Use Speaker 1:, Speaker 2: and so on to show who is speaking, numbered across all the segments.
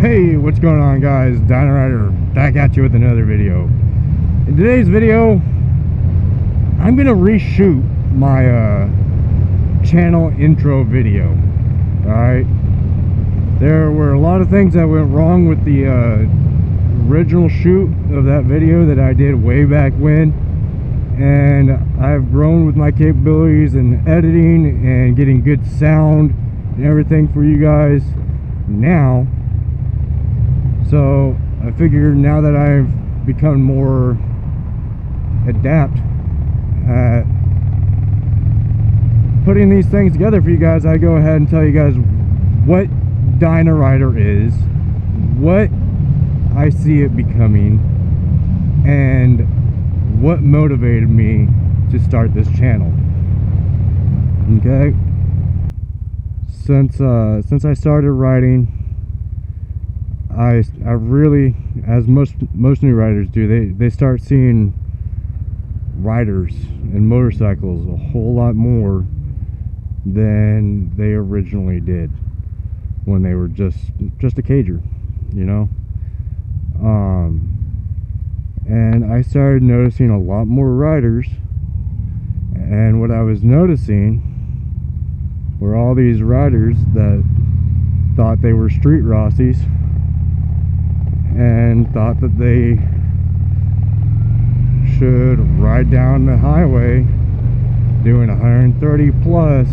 Speaker 1: Hey, what's going on, guys? Dynarider back at you with another video. In today's video, I'm gonna reshoot my channel intro video. Alright, there were a lot of things that went wrong with the original shoot of that video that I did way back when, and I've grown with my capabilities in editing and getting good sound and everything for you guys now. So I figured now that I've become more adept at putting these things together for you guys, I go ahead and tell you guys what Dynarider is, what I see it becoming, and what motivated me to start this channel. Okay, since I started writing, I really, as most new riders do, they start seeing riders and motorcycles a whole lot more than they originally did when they were just a cager, you know. And I started noticing a lot more riders, and what I was noticing were all these riders that thought they were street Rossies and thought that they should ride down the highway doing 130 plus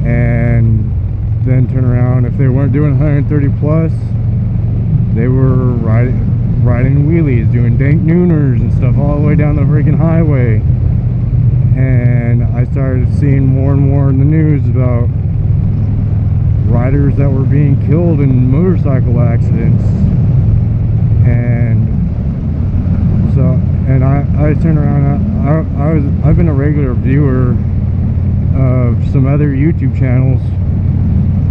Speaker 1: and then turn around. If they weren't doing 130 plus, they were riding wheelies, doing dank nooners and stuff all the way down the freaking highway. And I started seeing more and more in the news about riders that were being killed in motorcycle accidents. And so, and I turned around. I've been a regular viewer of some other YouTube channels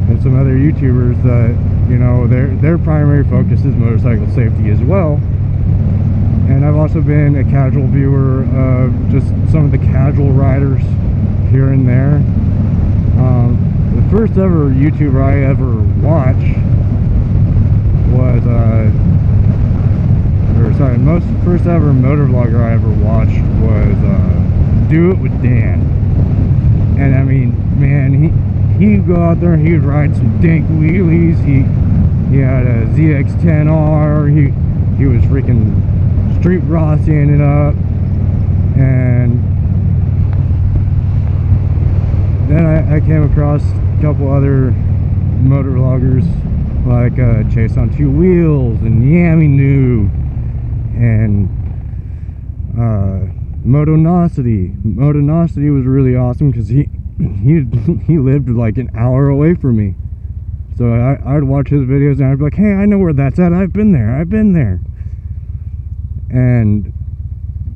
Speaker 1: and some other YouTubers that, you know, their primary focus is motorcycle safety as well. And I've also been a casual viewer of just some of the casual riders here and there. The first ever YouTuber I ever watched was, first ever motor vlogger I ever watched was Do It With Dan. And I mean, man, he'd go out there and he'd ride some dank wheelies. He had a ZX-10R. He was freaking street Rossiing it up. And then I came across a couple other motor vloggers like Chase on Two Wheels and Yammy New and Motonosity. Motonosity was really awesome because he lived like an hour away from me, so I'd watch his videos and I'd be like, hey, I know where that's at. I've been there. And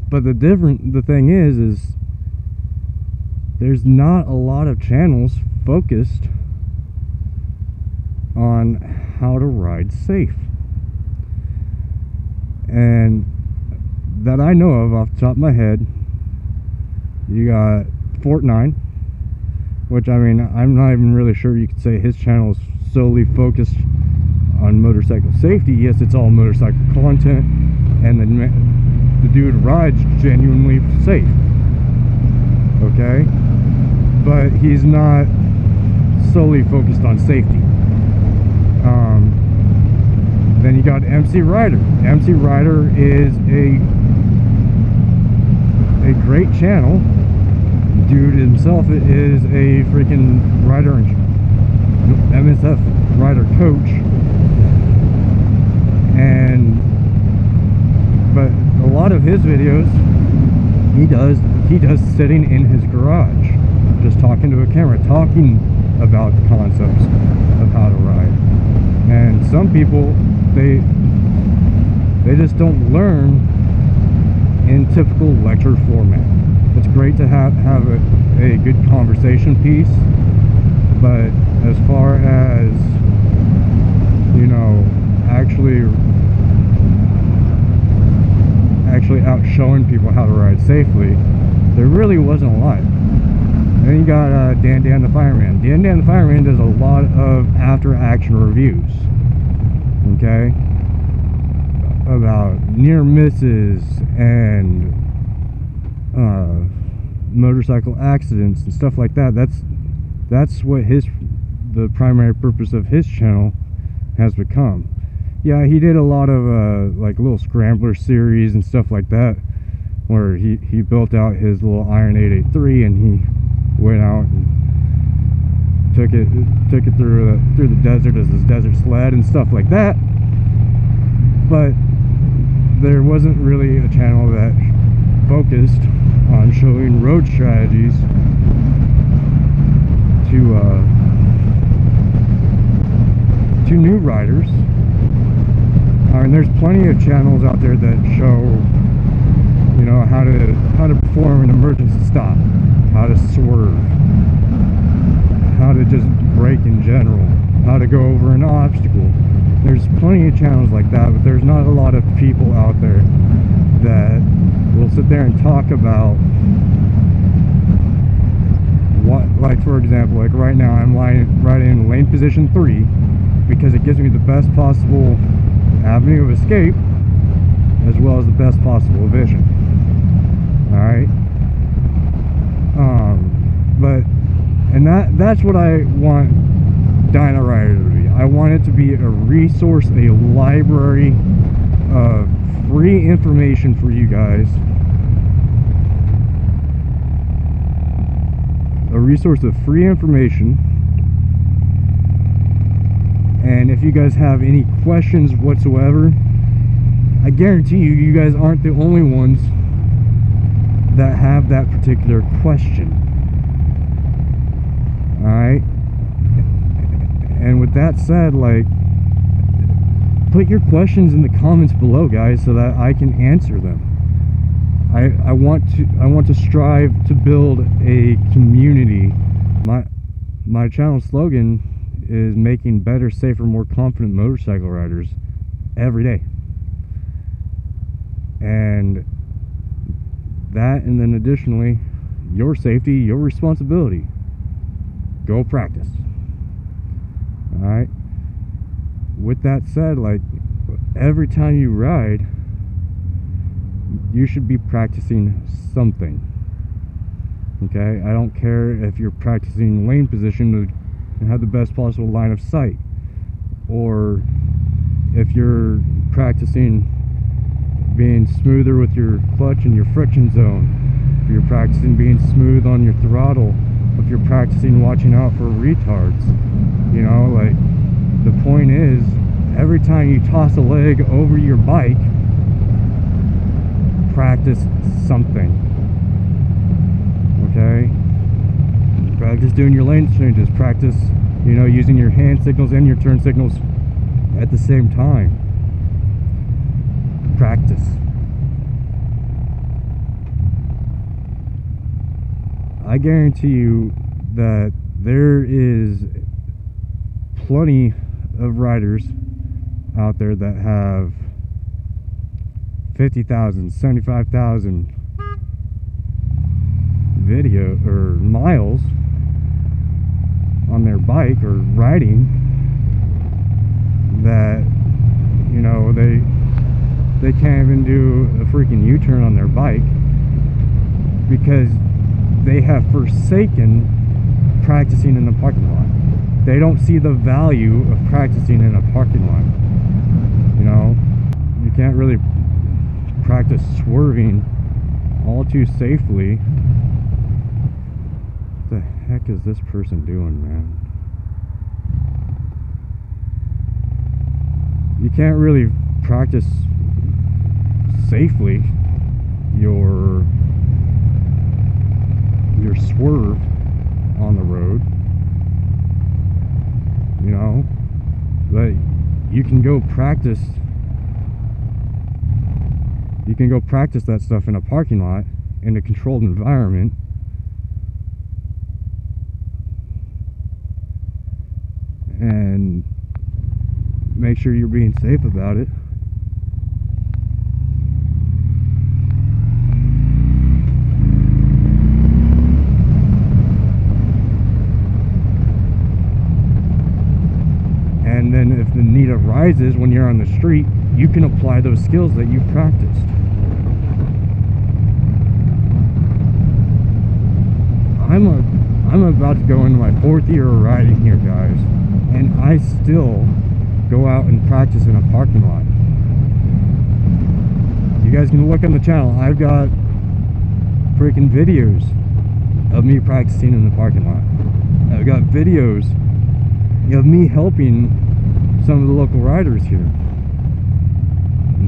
Speaker 1: but the thing is there's not a lot of channels focused on how to ride safe, and that I know of off the top of my head. You got Fort 9, which, I mean, I'm not even really sure you could say his channel is solely focused on motorcycle safety. Yes, it's all motorcycle content, and the dude rides genuinely safe, okay, but he's not solely focused on safety. Then you got MC Rider. MC Rider is a great channel. Dude himself is a freaking rider and MSF rider coach, but a lot of his videos he does sitting in his garage, just talking to a camera, talking about the concepts of how to ride. And some people, they just don't learn in typical lecture format. It's great to have a good conversation piece, but as far as, you know, actually out showing people how to ride safely, there really wasn't a lot. Then you got Dan the Fireman. Dan the Fireman does a lot of after action reviews, okay, about near misses and motorcycle accidents and stuff like that. That's what the primary purpose of his channel has become. Yeah, he did a lot of like little scrambler series and stuff like that, where he built out his little Iron 883 and he went out and took it through the desert as his desert sled and stuff like that. But there wasn't really a channel that focused on showing road strategies to new riders. I mean, there's plenty of channels out there that show, you know, how to perform an emergency stop, how to swerve, how to just brake in general, how to go over an obstacle. There's plenty of channels like that, but there's not a lot of people out there that will sit there and talk about what, like for example, like right now I'm riding in lane position 3 because it gives me the best possible avenue of escape as well as the best possible vision. Alright, that's what I want Dynarider to be. I want it to be a resource, a library of free information for you guys, a resource of free information. And if you guys have any questions whatsoever, I guarantee you guys aren't the only ones that have that particular question. Alright? And with that said, like, put your questions in the comments below, guys, so that I can answer them. I want to strive to build a community. My channel slogan is making better, safer, more confident motorcycle riders every day. And that, and then additionally, your safety, your responsibility. Go practice. Alright? With that said, like, every time you ride, you should be practicing something. Okay? I don't care if you're practicing lane position to have the best possible line of sight, or if you're practicing being smoother with your clutch and your friction zone, if you're practicing being smooth on your throttle, if you're practicing watching out for retards. You know, like, the point is, every time you toss a leg over your bike, practice something. Okay? Practice doing your lane changes, practice, you know, using your hand signals and your turn signals at the same time. Practice. I guarantee you that there is plenty of riders out there that have 50,000, 75,000 video or miles on their bike or riding, that, you know, they can't even do a freaking U-turn on their bike because they have forsaken practicing in the parking lot. They don't see the value of practicing in a parking lot. You know, you can't really practice swerving all too safely. What the heck is this person doing, man? You can't really practice safely your swerve on the road, you know, but you can go practice that stuff in a parking lot in a controlled environment, and make sure you're being safe about it. And then if the need arises when you're on the street, you can apply those skills that you've practiced. I'm about to go into my 4th year of riding here, guys, and I still go out and practice in a parking lot. You guys can look on the channel. I've got freaking videos of me practicing in the parking lot. I've got videos of me helping some of the local riders here.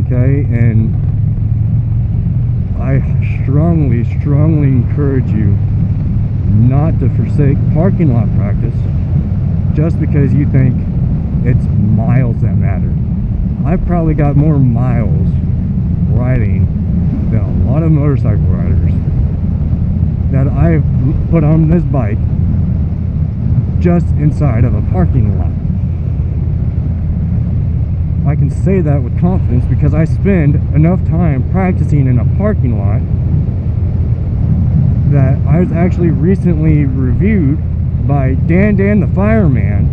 Speaker 1: Okay, and I strongly encourage you not to forsake parking lot practice just because you think it's miles that matter. I've probably got more miles riding than a lot of motorcycle riders that I've put on this bike just inside of a parking lot. I can say that with confidence because I spend enough time practicing in a parking lot that I was actually recently reviewed by Dan the fireman,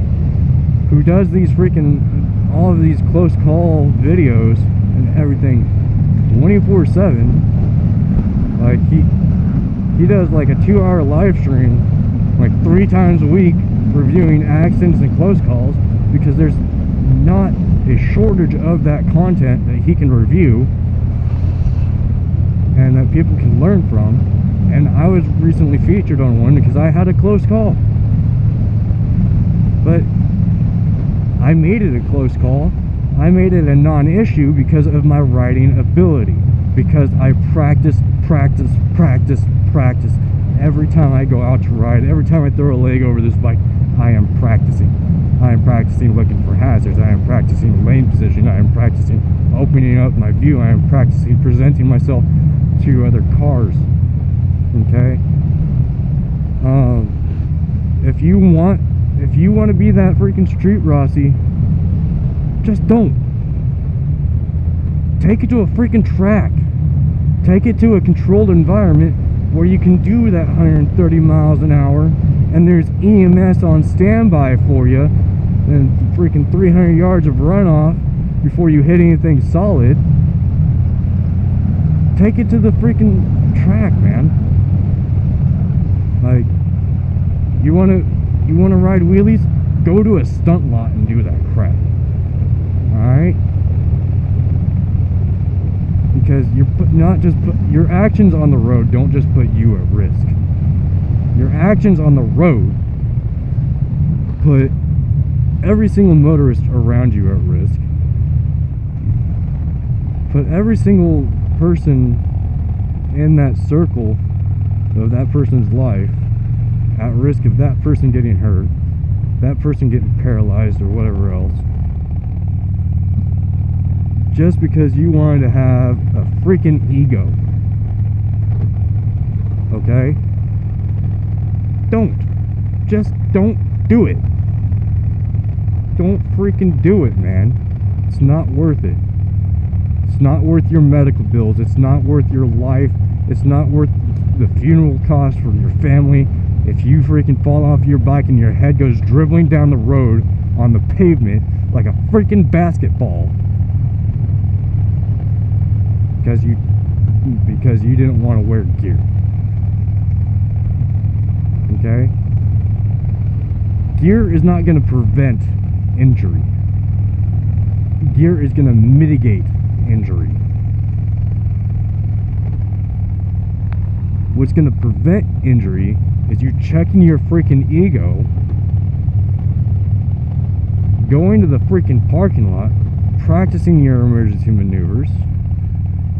Speaker 1: who does these freaking, all of these close call videos and everything 24/7. Like he does like a 2-hour live stream like 3 times a week reviewing accidents and close calls, because there's not a shortage of that content that he can review and that people can learn from. And I was recently featured on one because I had a close call, but I made it a close call. I made it a non-issue because of my riding ability, because I practice every time I go out to ride. Every time I throw a leg over this bike, I am practicing. I am practicing looking for hazards. I am practicing lane position. I am practicing opening up my view. I am practicing presenting myself to other cars. Okay. If you want to be that freaking street Rossi, just don't. Take it to a freaking track. Take it to a controlled environment where you can do that 130 miles an hour and there's EMS on standby for you, and freaking 300 yards of runoff before you hit anything solid. Take it to the freaking track, man. Like, you wanna ride wheelies? Go to a stunt lot and do that crap. Alright? Because your actions on the road don't just put you at risk. Your actions on the road put every single motorist around you at risk. Put every single person in that circle of that person's life at risk of that person getting hurt, that person getting paralyzed or whatever else, just because you wanted to have a freaking ego. Okay? Just don't do it. Don't freaking do it, man. It's not worth it. It's not worth your medical bills. It's not worth your life. It's not worth the funeral costs for your family if you freaking fall off your bike and your head goes dribbling down the road on the pavement like a freaking basketball because you didn't want to wear gear. Okay? Gear is not going to prevent injury. Gear is going to mitigate injury. What's going to prevent injury is you checking your freaking ego, going to the freaking parking lot, practicing your emergency maneuvers,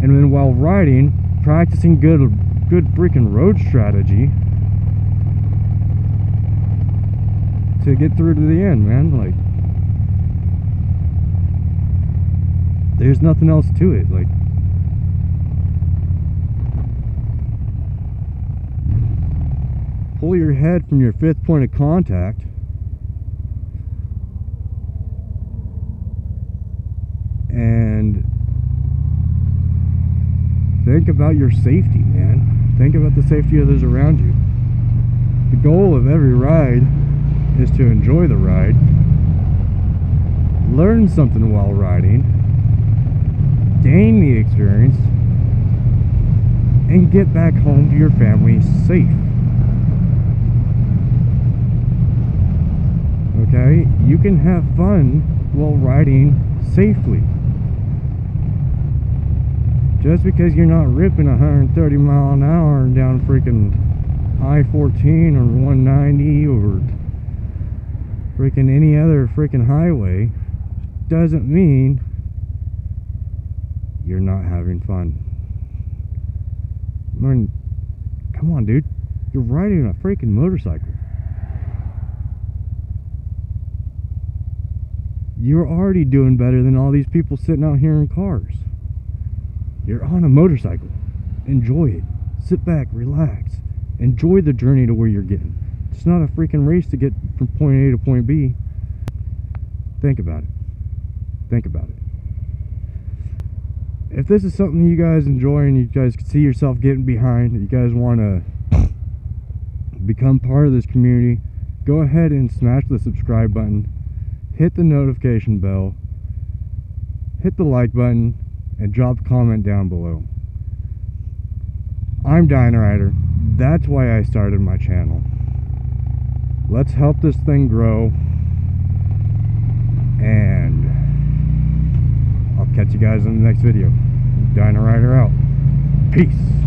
Speaker 1: and then while riding, practicing good freaking road strategy to get through to the end, man. Like, there's nothing else to it. Like, pull your head from your 5th point of contact and think about your safety, man. Think about the safety of those around you. The goal of every ride is to enjoy the ride learn something while riding, gain the experience, and get back home to your family safe. Okay? You can have fun while riding safely. Just because you're not ripping 130 mile an hour down freaking I-14 or 190 or freaking any other freaking highway doesn't mean you're not having fun. I mean, come on, dude. You're riding a freaking motorcycle. You're already doing better than all these people sitting out here in cars. You're on a motorcycle. Enjoy it. Sit back, relax. Enjoy the journey to where you're getting. It's not a freaking race to get from point A to point B. Think about it. Think about it. If this is something you guys enjoy and you guys can see yourself getting behind, you guys want to become part of this community, go ahead and smash the subscribe button, hit the notification bell, hit the like button, and drop a comment down below. I'm Dynarider. That's why I started my channel. Let's help this thing grow, and I'll catch you guys in the next video. Dynarider out. Peace.